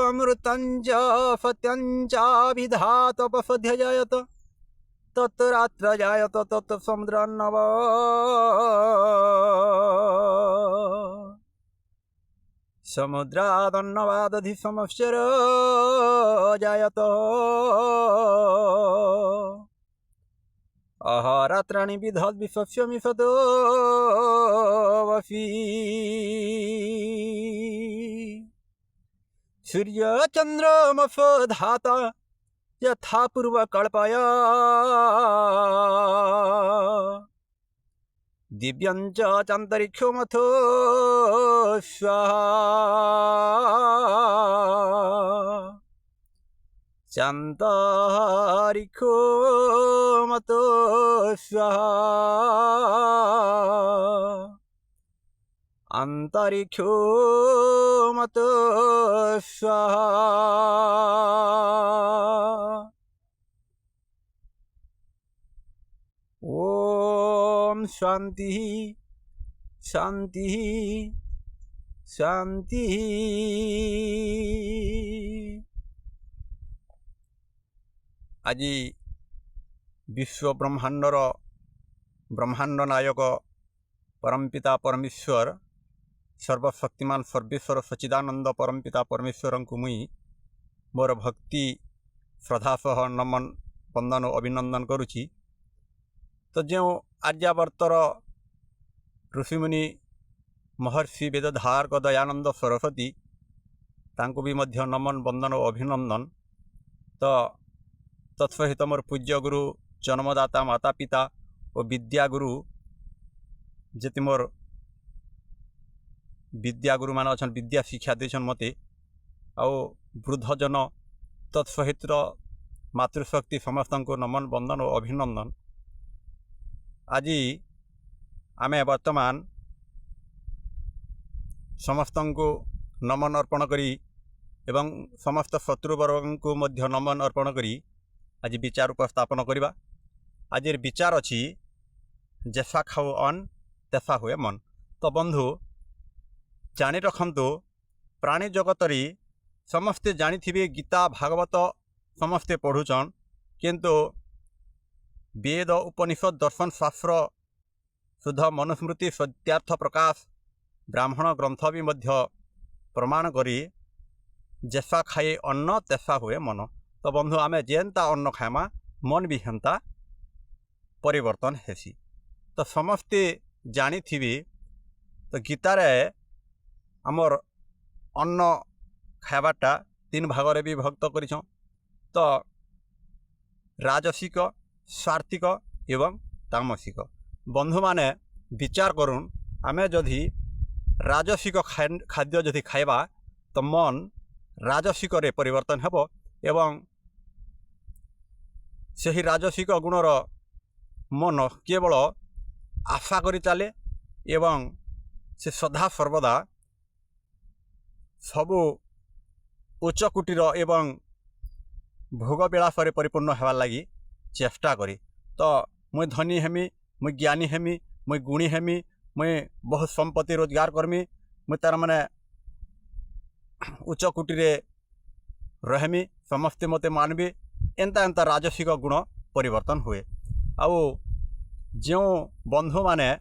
अमृतञ्च सत्यञ्च विधातपसध्यजायत तत्रात्र जायत तत् समुद्रन्नव समुद्रादन्नवादधि समश्चर जायत अहरात्राणि विधद् विश्वस्य मिषतो वसि सूर्यचन्द्रमसो धाता यथा पूर्वकल्पया दिव्यञ्च चान्तरिक्षमथो स्वाहा चान्तरिक्षमतो स्वाहा अन्तरिक्षमतो स्वाहा। ओम शांति शांति शांति। आज विश्व ब्रह्मांडर ब्रह्मांड नायक परमपिता परमेश्वर सर्वशक्तिमान सर्वेश्वर सच्चिदानंद परमपिता परमेश्वर को मुई मोर भक्ति श्रद्धा सह नमन वंदन अभिनंदन करुछि। तो जो आर्यावर्तर ऋषिमुनि महर्षि वेदधारक दयानंद सरस्वती तांको भी मध्य नमन वंदन और अभिनंदन। तो तत्सहित मोर पूज्य गुरु जन्मदाता माता पिता और विद्यागुरु जेति मोर विद्यागुरु मान अच्छा विद्या शिक्षा देछन मते आउ वृद्धजन तत्सहित मातृशक्ति समस्त को नमन वंदन और अभिनंदन। आज आमे वर्तमान समस्त को नमन अर्पण करी एवं समस्त शत्रुवर्ग को मध्य नमन अर्पण करी आज विचार उपस्थापन करवा। आज विचार अच्छी जैसा खाओ अन्न तैसा हुए मन। तो बंधु जानी रखंतु प्राणी जगतरी समस्ते जानी गीता भागवत समस्ते पढ़ुचन किंतु वेद उपनिषद दर्शन शास्त्र शुद्ध मनुस्मृति सत्यार्थ प्रकाश ब्राह्मण ग्रंथ भी मध्य प्रमाण करी जैसा खाए अन्न तैसा हुए मन। तो बंधु आमे जेनता अन्न खाएमा मन भी हेन्ता परिवर्तन हेसी। तो समस्ते जानी तो गीतार आमर अन्न खावाटा 3 भाग भी भक्त कर। तो राजसिक सात्विक एवं तामसिक। बंधु माने विचार करुन आमे जदि राजसिक खाद्य जदि खाइबा तो मन राजसिक रे परिवर्तन हेबो एवं सही राजसिक गुणर मन केवल आशा करी चले एवं से सदा सर्वदा सबु उच्च कुटीर एवं भोग विलास परिपूर्ण होवार लगी चेष्टा करी। तो मुई धनी हेमी मुई ज्ञानी हेमी मुई गुणी हेमी मुई बहुत संपत्ति रोजगार करमी मुई तार माने उच्च कुटीरे रहमी समस्ते मते मानबी एंता एंता राजसिक गुण परिवर्तन हुए। आउ जो बंधु माने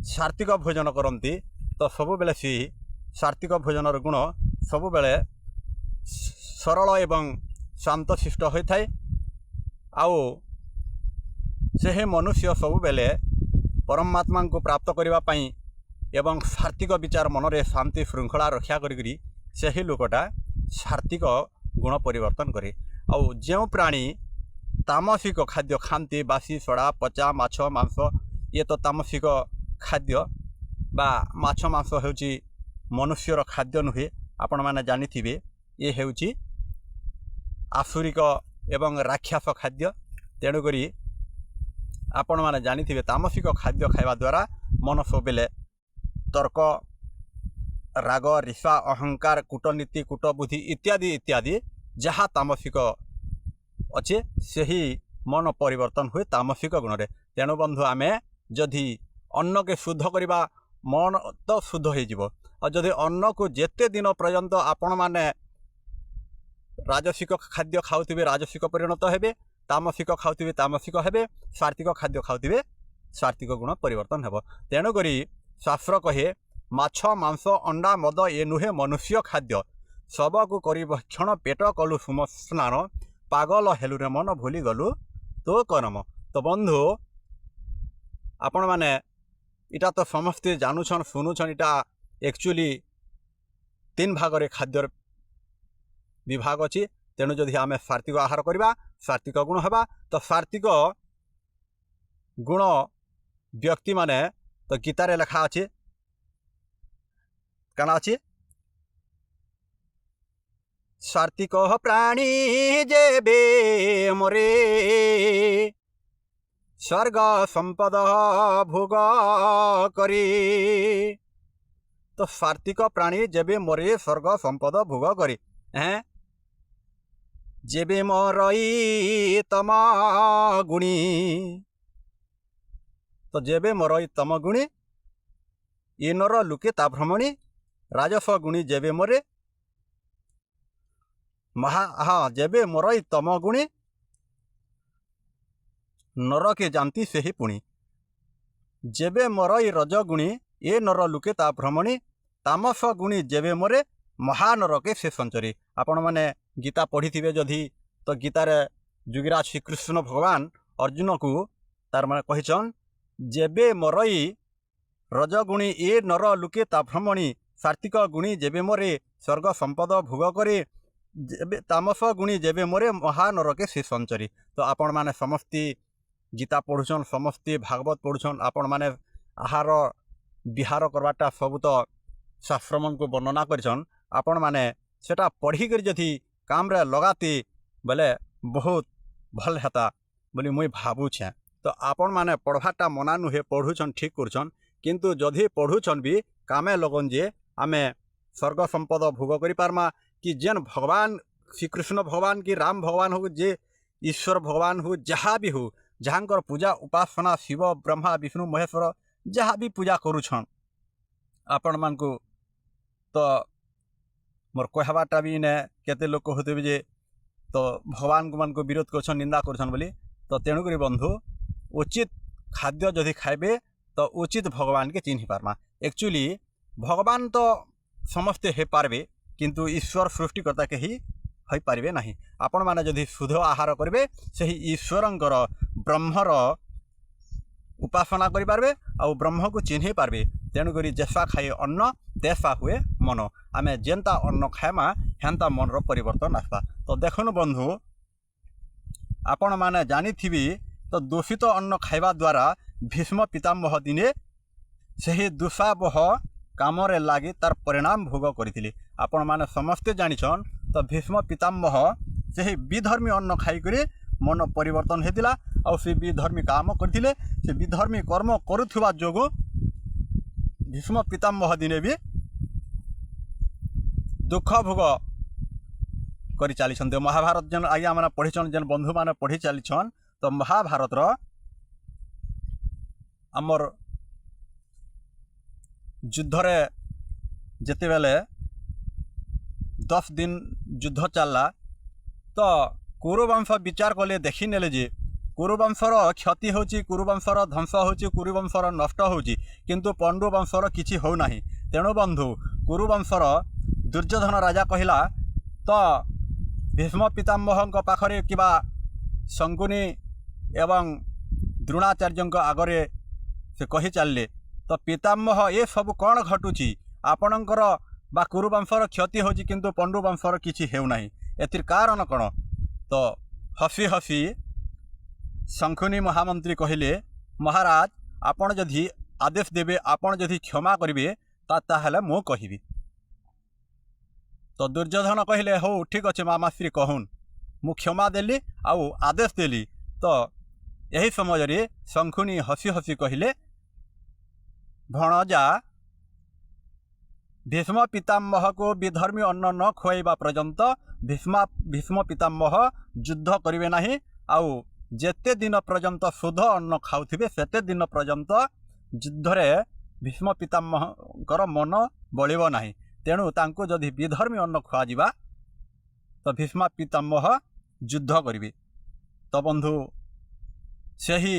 सात्विक भोजन करती तो सबु बेले सी सात्विक भोजनर गुण सबु बेले सरल एवं शांत शिष्ट होता है। आउ से मनुष्य सबु बेले परमात्मा को प्राप्त करने एवं सात्विक विचार मन रे शांति श्रृंखला रक्षा करी से ही लोकटा सात्विक गुण परिवर्तन करे। आउ जो प्राणी तामसिक खाद्य खाती बासी सड़ा पचा माछ मांस ये तो तामसिक खाद्य बा माछ मांस होउची मनुष्यर खाद्य नुहे। आपण माने जानी थिबे ये हेउची आसुरिक एवं राक्षस खाद्य। तेणुकरी ଆପଣମାନେ ଜାଣିଥିବେ ତାମସିକ ଖାଦ୍ୟ ଖାଇବା ଦ୍ୱାରା ମନ ସବୁବେଳେ ତର୍କ ରାଗ ରିସା ଅହଙ୍କାର କୂଟନୀତି କୂଟବୁଦ୍ଧି ଇତ୍ୟାଦି ଇତ୍ୟାଦି ଯାହା ତାମସିକ ଅଛି ସେହି ମନ ପରିବର୍ତ୍ତନ ହୁଏ ତାମସିକ ଗୁଣରେ। ତେଣୁ ବନ୍ଧୁ ଆମେ ଯଦି ଅନ୍ନକେ ଶୁଦ୍ଧ କରିବା ମନ ତ ଶୁଦ୍ଧ ହୋଇଯିବ। ଆଉ ଯଦି ଅନ୍ନକୁ ଯେତେ ଦିନ ପର୍ଯ୍ୟନ୍ତ ଆପଣମାନେ ରାଜସିକ ଖାଦ୍ୟ ଖାଉଥିବେ ରାଜସିକ ପରିଣତ ହେବେ, ତାମସିକ ଖାଉଥିବେ ତାମସିକ ହେବେ, ସାତ୍ତ୍ୱିକ ଖାଦ୍ୟ ଖାଉଥିବେ ସାତ୍ତ୍ୱିକ ଗୁଣ ପରିବର୍ତ୍ତନ ହେବ। ତେଣୁକରି ଶାସ୍ତ୍ର କହେ ମାଛ ମାଂସ ଅଣ୍ଡା ମଦ ଏ ନୁହେଁ ମନୁଷ୍ୟ ଖାଦ୍ୟ, ଶବକୁ କରି ଭକ୍ଷଣ ପେଟ କଲୁ ସୁମ ସ୍ନାନ, ପାଗଲ ହେଲୁରେ ମନ ଭୁଲି ଗଲୁ ତୋ କରମ। ତ ବନ୍ଧୁ ଆପଣମାନେ ଇଟା ତ ସମସ୍ତେ ଜାନୁଛନ୍ ଶୁଣୁଛନ୍, ଇଟା एक्चुअली 3 भागरे खाद्यर विभाग अच्छी। तेणु जदि आम सात्विक आहार करवा सात्विक गुण हवा तो सात्विक गुण व्यक्ति माने तो गीतार लेखा अच्छे कण अच्छी सात्विक प्राणी जेबे मोरे स्वर्ग संपद भोग करी। तो सात्विक प्राणी जेबे मरे स्वर्ग संपद भोग करी हैं जेबे मरई तम गुणी। तो जेबे मरई तम गुणी ये नर लुके ता भ्रमणी, राजस गुणी जेबे मरे हाँ जेबे मरई तम गुणी नर के जानती से ही पुणी। जेबे मरई रज गुणी ये नर लुके ता भ्रमणी, तामस गुणी जेबे मरे महानरके से संचरी। आपण मैंने गीता पढ़ी थे जदि तो गीतार जुगिराज श्रीकृष्ण भगवान अर्जुन को तार माने कहिछन जेबे मरई रजगुणी ये नर लुके ता भ्रमणी, सात्विक गुणी जेबे मरे स्वर्ग संपद भोग करे, जेबे तामस गुणी जेबे मरे महानरके से संचरी। तो आपण माने समस्ती गीता पढ़ुछन समस्ते भागवत पढ़ुछन, आपण माने आहार विहार करवाटा सब तो शास्त्र मन को वर्णना करछन। आपण माने सेटा पढ़ी कर जदि काम रे लगाते बोले बहुत भल हेता बोली मुई भाबुछे। तो आपण माने पढ़वाटा मना नुहे, पढ़ुछन ठीक करछन, किंतु जदि पढ़ुछन भी कामे लगन जे आमे स्वर्ग संपद भोग करि पारमा कि जेन भगवान श्रीकृष्ण भगवान की राम भगवान हो जे ईश्वर भगवान हो जहाँ भी हो जहाँकर पूजा उपासना शिव ब्रह्मा विष्णु महेश्वर जहाँ भी पूजा करुछन आपण मान को तो मोर कहवाटा भी ने केते लोक होते जे तो भगवान को मान को विरोध करछन निंदा करछन बोली। तो तेणुक बंधु उचित खाद्य जदि खाइबे तो उचित भगवान के चिन्ह पारमा। एक्चुअली भगवान तो समस्ते हो पारबे किंतु ईश्वर सृष्टिकर्ता के ही हो पारे ना। आपण मैंने जदि शुद्ध आहार करेंगे से ईश्वरंकर ब्रह्मर उपासना करें आ ब्रह्म को चिन्ह पारे। तेणुक जैसा खाए अन्न तैसा हुए मन, आम जेनता अन्न खाएमा हेन्ता मनर परिवर्तन आसवा। तो देखुन बंधु आपण मैंने जानी तो दूषित अन्न खाइबा द्वारा भीष्म पितामह दिने से दुस्साहह काम लगी तार परिणाम भोग करथिले। आपण मैंने समस्ते जानिछन तो भीष्म पितामह से विधर्मी अन्न खाइक मन परिवर्तन होता और से विधर्मी काम करथिले। से विधर्मी कर्म करुवा जोगु भीष्म पितामह दिने भी दुख भोग करी चलीछन। महाभारत जेन आज्ञा मैंने पढ़ीछन जेन बंधु मैंने पढ़ी चलीछन तो महाभारत आमर युद्धरे जेते बेले 10 दिन युद्ध चलला तो कुरुवंश विचार कले देखी नेले जे कुरुवंशर क्षति होची, कुरुवंशर ध्वंस होची, कुरुवंशर नष्ट होची, किंतु पांडुवंशर किछि हो नाही। तेणु बंधु कुरुवंशर दुर्योधन राजा कहिला तो भीष्म पितामह पाखरे किबा शंकुनी एवं द्रोणाचार्य आगरे से कही चलले तो पितामह ये सब कौन घटुची आपणकर बा कुरुवंशर क्षति होची किंतु पांडुवंशर किछि हेउ नाही, एतिर कारण कौन? तो हसी हसी शंखुनी महामंत्री कहले महाराज आपण जदि आदेश देबे आपण जदि क्षमा करेंगे ताहेले मु कहिबी। तो दुर्योधन कहले हो ठीक अच्छे मामाश्री कहून मु क्षमा देली आउ आदेश देली। तो यही समय शंखुनी हसी हसी कहले भणजा भीष्म पितामह को विधर्मी अन्न न खुआइबा पर्यंत भीष्म पितामह युद्ध करिवे नाही आउ जेते दिन पर्यंत शुद्ध अन्न खाउथिबे सेते दिन पर्यंत युद्ध रे भीष्म पितामहकर मन बलिब नाही तेणु तांको जदि विधर्मी अन्न खुआ जिबा तो भीष्म पितामह युद्ध करिवे। तो बंधु सही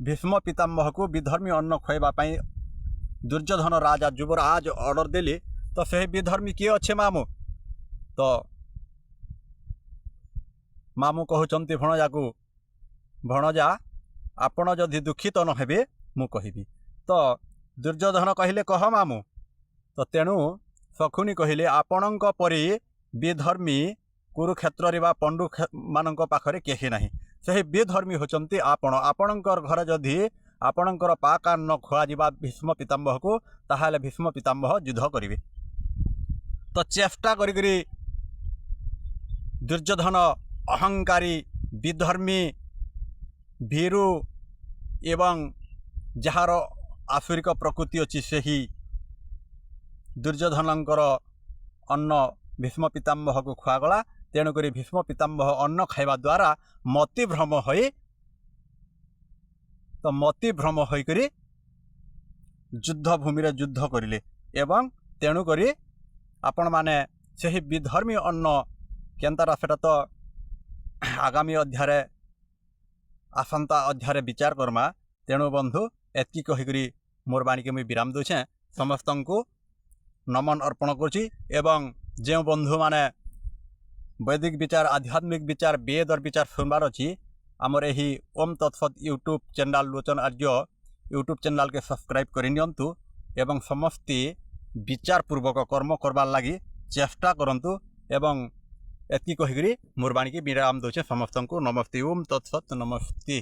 भीष्म पितामह को विधर्मी अन्न खुआइबा पई दुर्योधन राजा युवराज ऑर्डर देली तो सही विधर्मी किए अच्छे मामू तो मामू कहउचंती भणजा को भणजा आपण जदि दुखित न हेबे मु कहिबी तो दुर्योधन कहिले कह मामू तो तेणु शकुनी कहिले आपणक परि विधर्मी कुरुक्षेत्र वा पंडु मानक पाखरे केही नाही सही विधर्मी होचंती आपणकर घर जदि आपणकर पाका न खुआ जिबा भीष्म पितामह को ताहाले भीष्म पितामह युद्ध करिवे। तो चेष्टा करी दुर्योधन अहंकारी विधर्मी भीरु एवं जार आसुरिक प्रकृति अच्छी सही दुर्योधनकर अन्न भीष्म पितामह को खुआगला तेणुक भीष्म पितामह अन्न खाइबा द्वारा मतिभ्रम होई तो मतिभ्रम होइकरी युद्ध भूमि रे युद्ध करिले एवं तेणुक आपण माने सही विधर्मी अन्न केनतारा सेटा तो आगामी अध्याय आसंता अध्याय विचार करमा। तेणु बंधु एतकी कहिकरी मोर बाणी के मुई विराम दूचे समस्त को नमन अर्पण करुछि एवं जो बंधु माने वैदिक विचार आध्यात्मिक विचार वेद और विचार सुनबार अच्छी आमर यही ओम तत्सत यूट्यूब चैनल लोचन आर्य यूट्यूब चैनल के सब्सक्राइब करिनियंतु एवं समस्ते विचार पूर्वक कर्म करबार लगी चेष्टा करंतु एवं एतकी कहिकरी मोर बाणी के विराम दूचे समस्त को नमस्ते ओम तत्सत नमस्ते।